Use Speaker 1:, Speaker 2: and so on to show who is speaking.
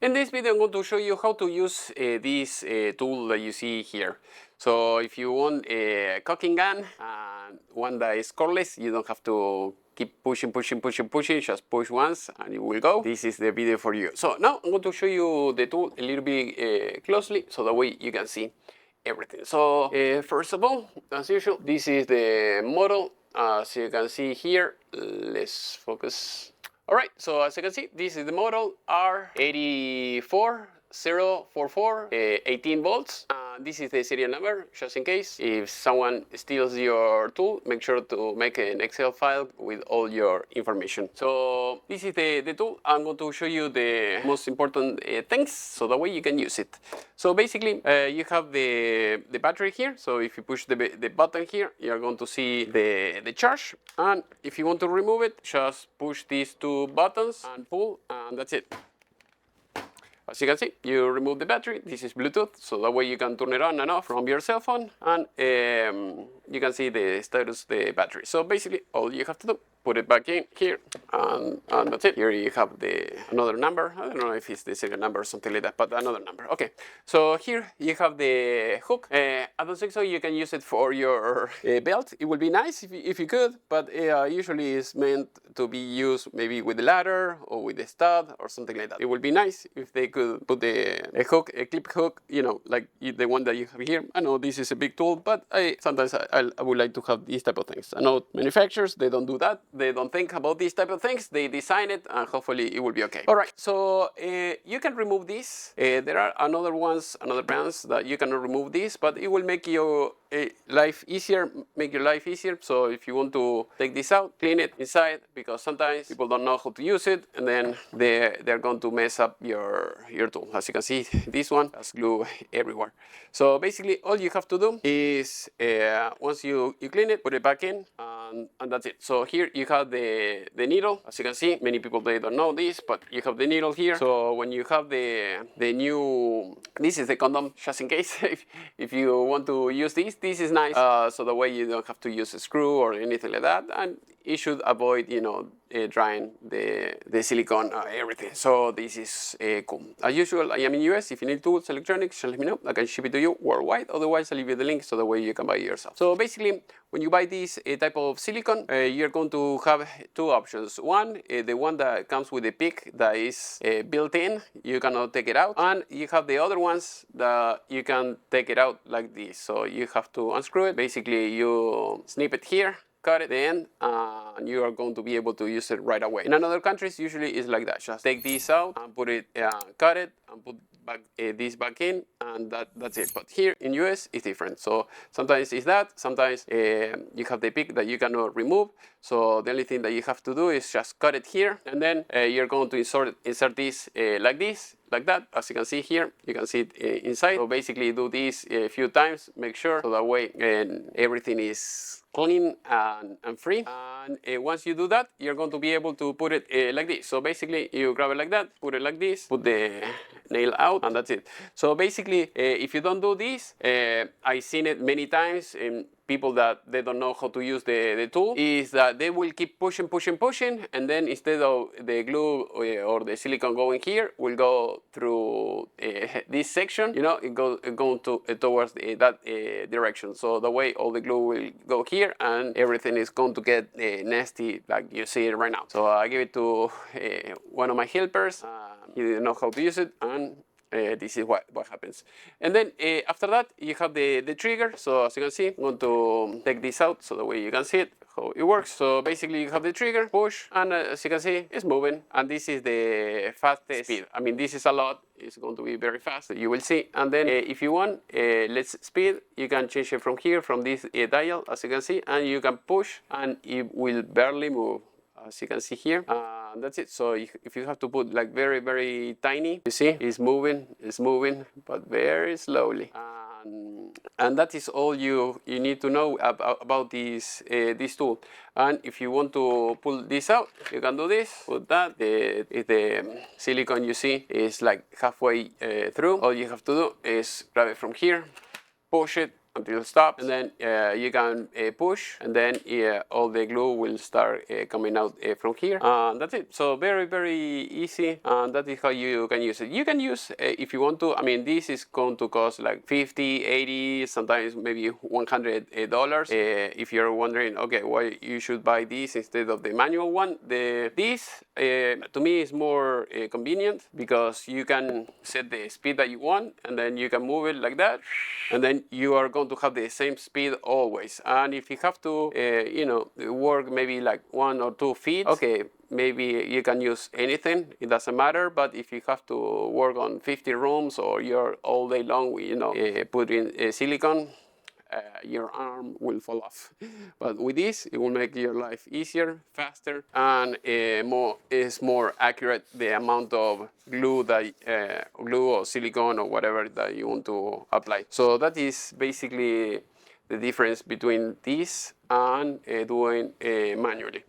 Speaker 1: In this video, I'm going to show you how to use this tool that you see here. So if you want a caulking gun, one that is cordless, you don't have to keep pushing, just push once and it will go. This is the video for you. So now I'm going to show you the tool a little bit closely so that way you can see everything. So first of all, as usual, this is the model. As you can see here, let's focus. All right, so as you can see, this is the model R84044, 18 volts. This is the serial number, just in case. If someone steals your tool, make sure to make an Excel file with all your information. So this is the tool. I'm going to show you the most important things, so that way you can use it. So basically, you have the battery here. So if you push the button here, you're going to see the charge. And if you want to remove it, just push these two buttons and pull, and that's it. As you can see, you remove the battery. This is Bluetooth, so that way you can turn it on and off from your cell phone, and you can see the status of the battery. So basically, all you have to do, put it back in here, and that's it. Here you have another number. I don't know if it's the second number or something like that, but another number. Okay, so here you have the hook. I don't think so you can use it for your belt. It would be nice if you could, but usually it's meant to be used maybe with the ladder or with the stud or something like that. It would be nice if they could put a clip hook, you know, like the one that you have here. I know this is a big tool, but sometimes I would like to have these type of things. I know manufacturers, they don't do that. They don't think about these type of things. They design it, and hopefully it will be okay. All right, so you can remove this. There are other brands that you cannot remove this, but it will make your life easier. So if you want to take this out, clean it inside, because sometimes people don't know how to use it, and then they're going to mess up your tool. As you can see, this one has glue everywhere. So basically, all you have to do is once you clean it, put it back in, and that's it. So here you have the needle. As you can see, many people, they don't know this, but you have the needle here. So when you have the new, this is the condom, just in case if you want to use this is nice. So the way you don't have to use a screw or anything like that, and it should avoid, you know, drying the silicone, everything. So this is cool. As usual, I am in US. If you need tools, electronics, just let me know. I can ship it to you worldwide. Otherwise, I'll leave you the link so that way you can buy it yourself. So basically, when you buy this type of silicone, you're going to have two options. One, the one that comes with a pick that is built in. You cannot take it out. And you have the other ones that you can take it out like this. So you have to unscrew it. Basically, you snip it here, cut it in, and you are going to be able to use it right away. In other countries, usually it's like that. Just take this out and put it, cut it, and put back this back in, and that's it. But here in US, it's different. So sometimes it's that. Sometimes you have the pick that you cannot remove. So the only thing that you have to do is just cut it here, and then you're going to insert this like that. As you can see here, you can see it inside. So basically do this a few times, make sure, so that way everything is clean and free. And once you do that, you're going to be able to put it like this. So basically you grab it like that, put it like this, put the nail out, and that's it. So basically, if you don't do this, I've seen it many times in people that they don't know how to use the tool, is that they will keep pushing, and then instead of the glue or the silicone going here, will go through this section, you know, it goes towards that direction. So the way all the glue will go here, and everything is going to get nasty like you see it right now. So I give it to one of my helpers. He didn't know how to use it, and this is what happens. And then after that, you have the trigger. So as you can see, I'm going to take this out so the way you can see it, how it works. So basically you have the trigger, push, and as you can see, it's moving. And this is the fastest speed. I mean, this is a lot. It's going to be very fast, you will see. And then if you want less speed, you can change it from here, from this dial, as you can see, and you can push, and it will barely move, as you can see here. That's it. So if you have to put like very, very tiny, you see, it's moving, but very slowly. And that is all you need to know about this tool. And if you want to pull this out, you can do this. Put that. If the silicone you see is like halfway through, all you have to do is grab it from here, push it, until it stops, and then you can push, and then all the glue will start coming out from here. That's it. So very easy, and that is how you can use it. You can use if you want to. I mean, this is going to cost like 50, 80, sometimes maybe $100. If you're wondering, okay, why you should buy this instead of the manual one, this to me is more convenient because you can set the speed that you want, and then you can move it like that, and then you are going to have the same speed always. And if you have to, you know, work maybe like 1 or 2 feet, okay, maybe you can use anything, it doesn't matter. But if you have to work on 50 rooms or you're all day long, you know, putting silicone, your arm will fall off. But with this, it will make your life easier, faster, and it's more accurate, the amount of glue that glue or silicone or whatever that you want to apply. So that is basically the difference between this and doing manually.